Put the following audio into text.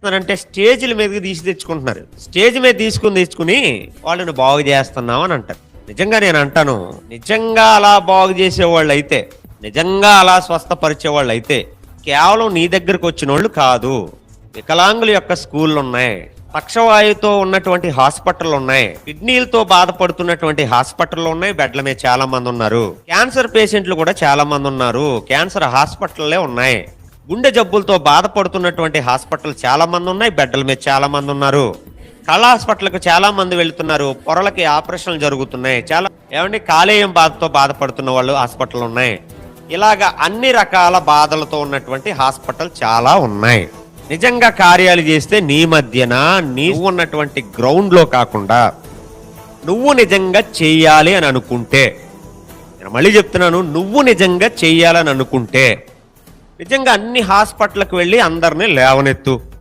అంటే స్టేజ్ల మీదకి తెచ్చుకుంటున్నారు. స్టేజ్ మీద తెచ్చుకుని వాళ్ళని బాగు చేస్తున్నాం అని అంటారు. నిజంగా నేను అంటాను, నిజంగా అలా బాగు చేసేవాళ్ళు అయితే, నిజంగా అలా స్వస్థపరిచేవాళ్ళు అయితే కేవలం నీ దగ్గరకు వచ్చిన వాళ్ళు కాదు. వికలాంగుల యొక్క స్కూళ్ళు ఉన్నాయి, పక్షవాయువుతో ఉన్నటువంటి హాస్పిటల్ ఉన్నాయి, కిడ్నీలతో బాధపడుతున్నటువంటి హాస్పిటల్ ఉన్నాయి, బెడ్ల మీద చాలా మంది ఉన్నారు. క్యాన్సర్ పేషెంట్లు కూడా చాలా మంది ఉన్నారు, క్యాన్సర్ హాస్పిటల్లే ఉన్నాయి. గుండె జబ్బులతో బాధపడుతున్నటువంటి హాస్పిటల్ చాలా మంది ఉన్నాయి, బెడ్ల మీద చాలా మంది ఉన్నారు. కళ్ళ హాస్పిటల్కి చాలా మంది వెళ్తున్నారు, పొరలకి ఆపరేషన్లు జరుగుతున్నాయి. చాలా ఏమంటే కాలేయం బాధతో బాధపడుతున్న వాళ్ళు హాస్పిటల్ ఉన్నాయి. ఇలాగా అన్ని రకాల బాధలతో ఉన్నటువంటి హాస్పిటల్ చాలా ఉన్నాయి. నిజంగా కార్యాలు చేస్తే నీ మధ్యన నీవు ఉన్నటువంటి గ్రౌండ్ లో కాకుండా నువ్వు నిజంగా చెయ్యాలి అని అనుకుంటే, నేను మళ్ళీ చెప్తున్నాను, నువ్వు నిజంగా చెయ్యాలని అనుకుంటే నిజంగా అన్ని హాస్పిటల్కి వెళ్ళి అందరినీ లేవనెత్తు.